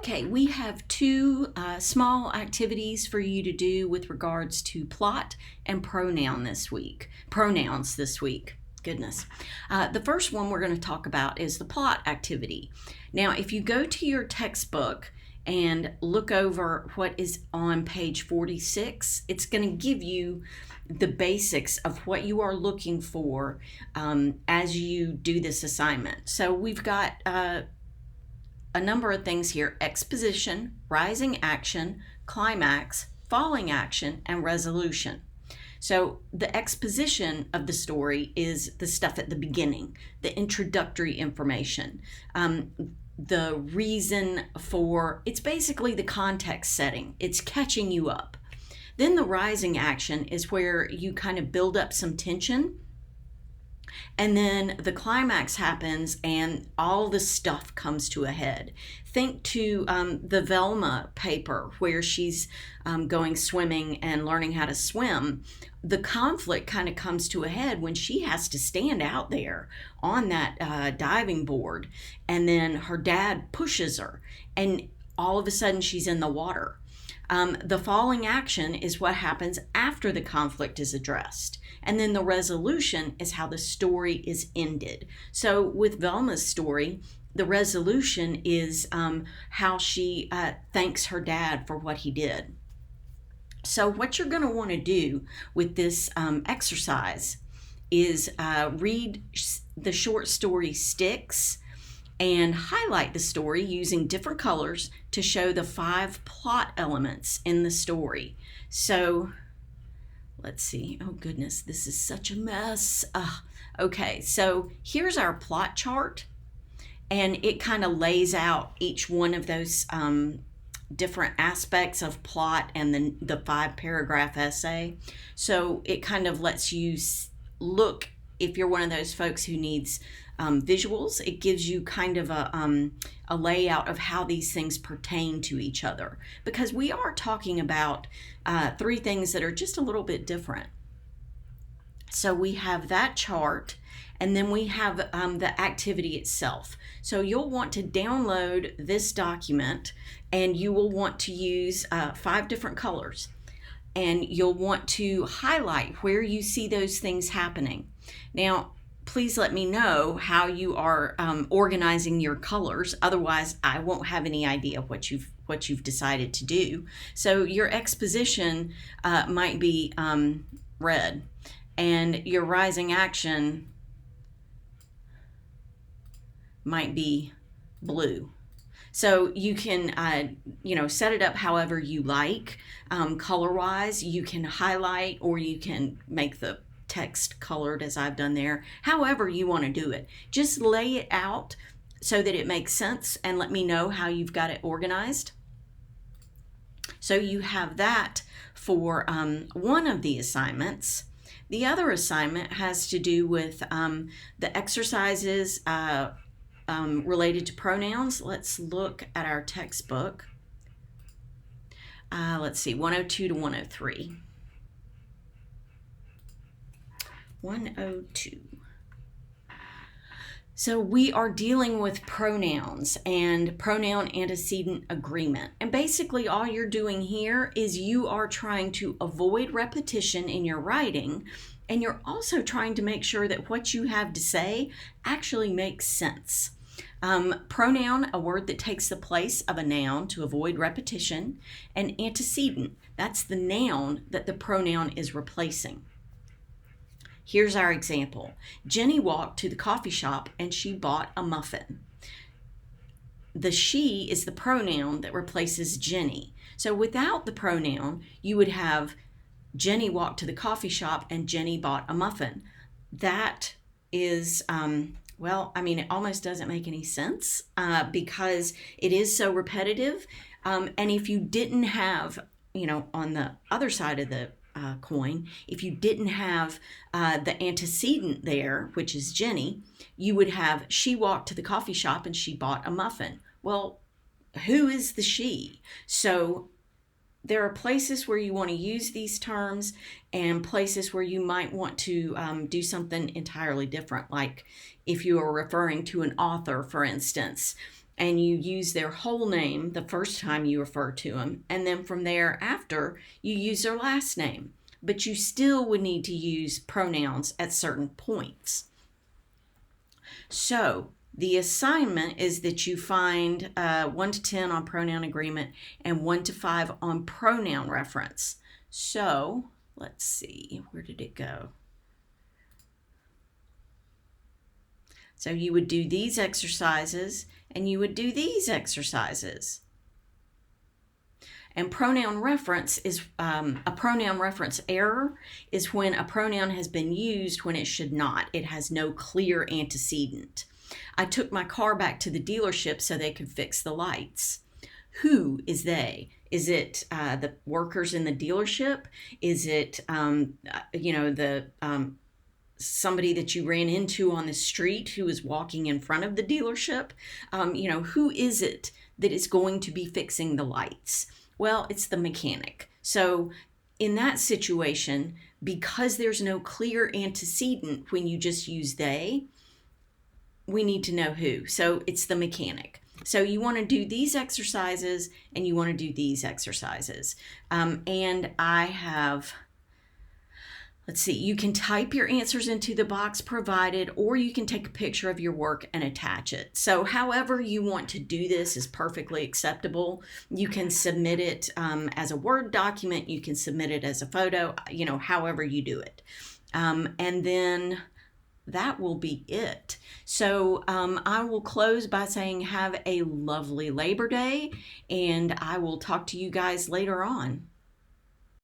Okay, we have two small activities for you to do with regards to plot and pronouns this week. Goodness. The first one we're going to talk about is the plot activity. Now, if you go to your textbook and look over what is on page 46, it's going to give you the basics of what you are looking for as you do this assignment. So we've got a number of things here: exposition, rising action, climax, falling action, and resolution. So the exposition of the story is the stuff at the beginning, the introductory information, the reason for, it's basically the context setting. It's catching you up. Then the rising action is where you kind of build up some tension. And then the climax happens and all the stuff comes to a head. Think to the Velma paper where she's going swimming and learning how to swim. The conflict kind of comes to a head when she has to stand out there on that diving board, and then her dad pushes her and all of a sudden she's in the water. The falling action is what happens after the conflict is addressed. And then the resolution is how the story is ended. So with Velma's story, the resolution is how she thanks her dad for what he did. So what you're going to want to do with this exercise is read the short story Sticks and highlight the story using different colors to show the 5 plot elements in the story. So let's see. Oh goodness, this is such a mess. Okay, so here's our plot chart, and it kind of lays out each one of those different aspects of plot and then the 5-paragraph essay. So it kind of lets you look, if you're one of those folks who needs visuals, it gives you kind of a layout of how these things pertain to each other, because we are talking about 3 things that are just a little bit different. So we have that chart, and then we have the activity itself. So you'll want to download this document, and you will want to use 5 different colors, and you'll want to highlight where you see those things happening. Now, please let me know how you are organizing your colors. Otherwise, I won't have any idea what you've decided to do. So your exposition might be red, and your rising action might be blue. So you can, set it up however you like. Color-wise, you can highlight, or you can make the text colored as I've done there. However you want to do it. Just lay it out so that it makes sense, and let me know how you've got it organized. So you have that for one of the assignments. The other assignment has to do with the exercises related to pronouns. Let's look at our textbook. Let's see, 102 to 103. 102. So we are dealing with pronouns and pronoun antecedent agreement. And basically all you're doing here is you are trying to avoid repetition in your writing, and you're also trying to make sure that what you have to say actually makes sense. Pronoun, a word that takes the place of a noun to avoid repetition, and antecedent, that's the noun that the pronoun is replacing. Here's our example. Jenny walked to the coffee shop and she bought a muffin. The she is the pronoun that replaces Jenny. So without the pronoun, you would have Jenny walked to the coffee shop and Jenny bought a muffin. That is, it almost doesn't make any sense because it is so repetitive. And if you didn't have, on the other side of the coin, if you didn't have the antecedent there, which is Jenny, you would have she walked to the coffee shop and she bought a muffin. Well, who is the she? So there are places where you want to use these terms and places where you might want to do something entirely different. Like if you are referring to an author, for instance, and you use their whole name the first time you refer to them, and then from there after you use their last name. But you still would need to use pronouns at certain points. So the assignment is that you find 1 to 10 on pronoun agreement and 1 to 5 on pronoun reference. So let's see, where did it go? So you would do these exercises and you would do these exercises. And pronoun reference is a pronoun reference error is when a pronoun has been used when it should not. It has no clear antecedent. I took my car back to the dealership so they could fix the lights. Who is they? Is it the workers in the dealership? Is it somebody that you ran into on the street who was walking in front of the dealership? Who is it that is going to be fixing the lights? Well, it's the mechanic. So in that situation, because there's no clear antecedent when you just use they, we need to know who. So it's the mechanic. So you want to do these exercises and you want to do these exercises. And I have, let's see, you can type your answers into the box provided, or you can take a picture of your work and attach it. So however you want to do this is perfectly acceptable. You can submit it as a Word document. You can submit it as a photo, however you do it. And then that will be it. So I will close by saying have a lovely Labor Day, and I will talk to you guys later on.